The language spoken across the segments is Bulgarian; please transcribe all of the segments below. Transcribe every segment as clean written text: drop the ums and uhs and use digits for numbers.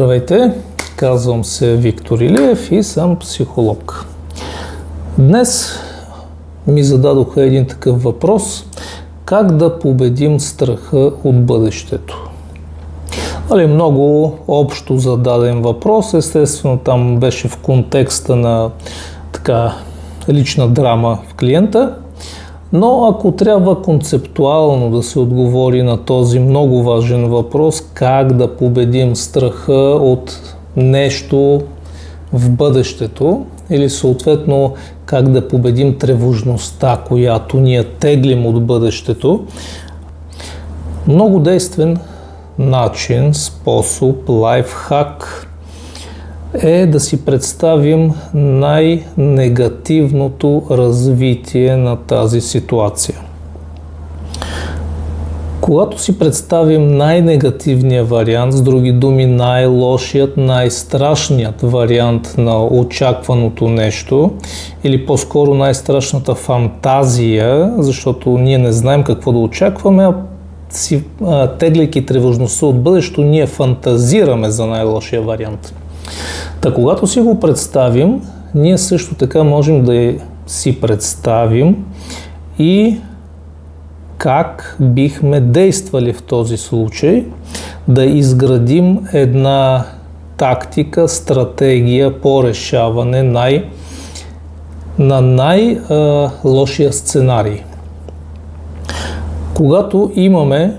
Здравейте, казвам се Виктор Илиев и съм психолог. Днес ми зададоха един такъв въпрос: как да победим страха от бъдещето? Много общо зададен въпрос, естествено там беше в контекста на лична драма в клиента, но ако трябва концептуално да се отговори на този много важен въпрос, как да победим страха от нещо в бъдещето, или съответно как да победим тревожността, която ние теглим от бъдещето, много действен начин, способ, лайфхак е да си представим най-негативното развитие на тази ситуация. Когато си представим най-негативния вариант, с други думи най-лошият, най-страшният вариант на очакваното нещо, или по-скоро най-страшната фантазия, защото ние не знаем какво да очакваме, тегляйки тревожността от бъдещето, ние фантазираме за най-лошия вариант. Когато си го представим, ние също така можем да си представим и как бихме действали в този случай, да изградим една тактика, стратегия по решаване на най-лошия сценарий. Когато имаме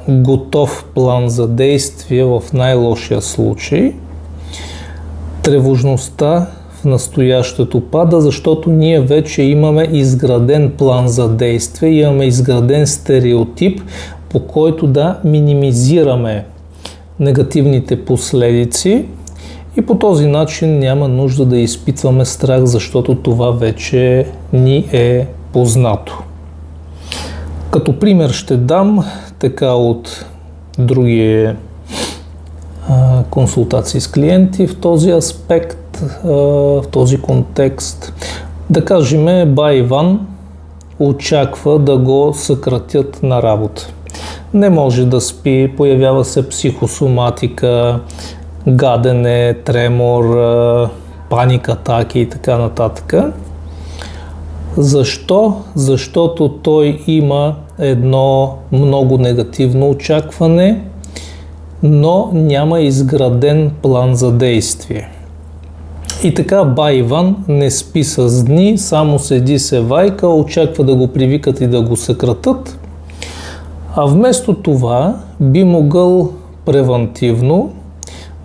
готов план за действие в най-лошия случай, тревожността в настоящето пада, защото ние вече имаме изграден план за действие, имаме изграден стереотип, по който да минимизираме негативните последици и по този начин няма нужда да изпитваме страх, защото това вече ни е познато. Като пример ще дам от други консултации с клиенти в този аспект, в този контекст. Да кажем, бай Иван очаква да го съкратят на работа. Не може да спи, появява се психосоматика, гадене, тремор, паник атаки и така нататък. Защо? Защото той има едно много негативно очакване, но няма изграден план за действие. И така бай Иван не спи с дни, само седи се вайка, очаква да го привикат и да го съкратат, а вместо това би могъл превантивно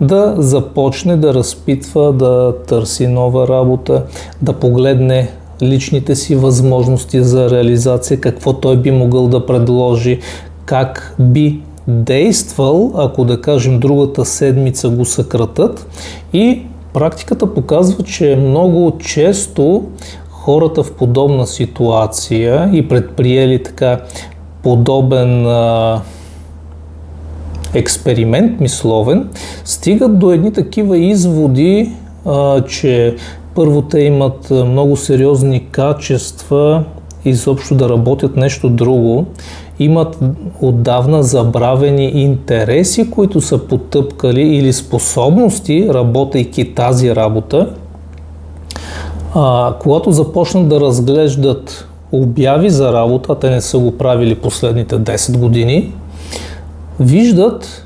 да започне да разпитва, да търси нова работа, да погледне личните си възможности за реализация, какво той би могъл да предложи, как би действал, ако да кажем другата седмица го съкратат. И практиката показва, че много често хората в подобна ситуация и предприели подобен експеримент мисловен, стигат до едни такива изводи, че първо те имат много сериозни качества изобщо да работят нещо друго, имат отдавна забравени интереси, които са потъпкали, или способности, работейки тази работа. Когато започнат да разглеждат обяви за работа, те не са го правили последните 10 години, виждат,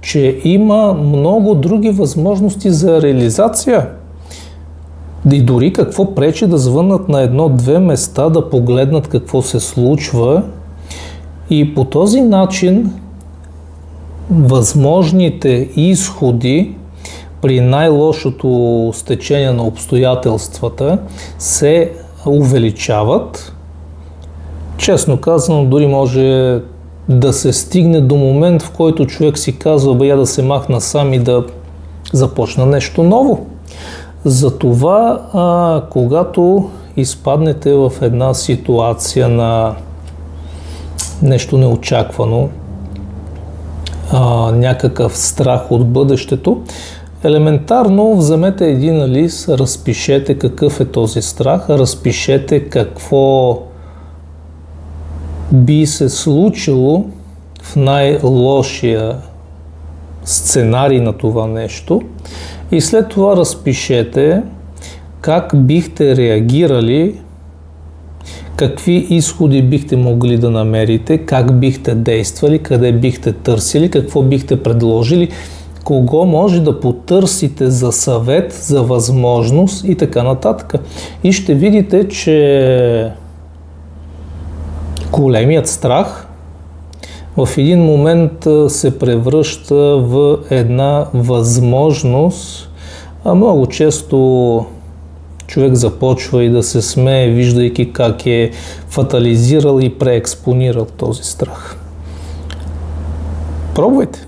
че има много други възможности за реализация. И дори какво пречи да звъннат на едно-две места, да погледнат какво се случва, и по този начин възможните изходи при най-лошото стечение на обстоятелствата се увеличават. Честно казано, дори може да се стигне до момент, в който човек си казва: я да се махна сам и да започна нещо ново. Затова, когато изпаднете в една ситуация на нещо неочаквано, някакъв страх от бъдещето, елементарно вземете един лист, разпишете какъв е този страх, разпишете какво би се случило в най-лошия сценарий на това нещо и след това разпишете как бихте реагирали, какви изходи бихте могли да намерите, как бихте действали, къде бихте търсили, какво бихте предложили, кого може да потърсите за съвет, за възможност и така нататък. И ще видите, че големият страх в един момент се превръща в една възможност, а много често човек започва и да се смее, виждайки как е фатализирал и преекспонирал този страх. Пробвайте!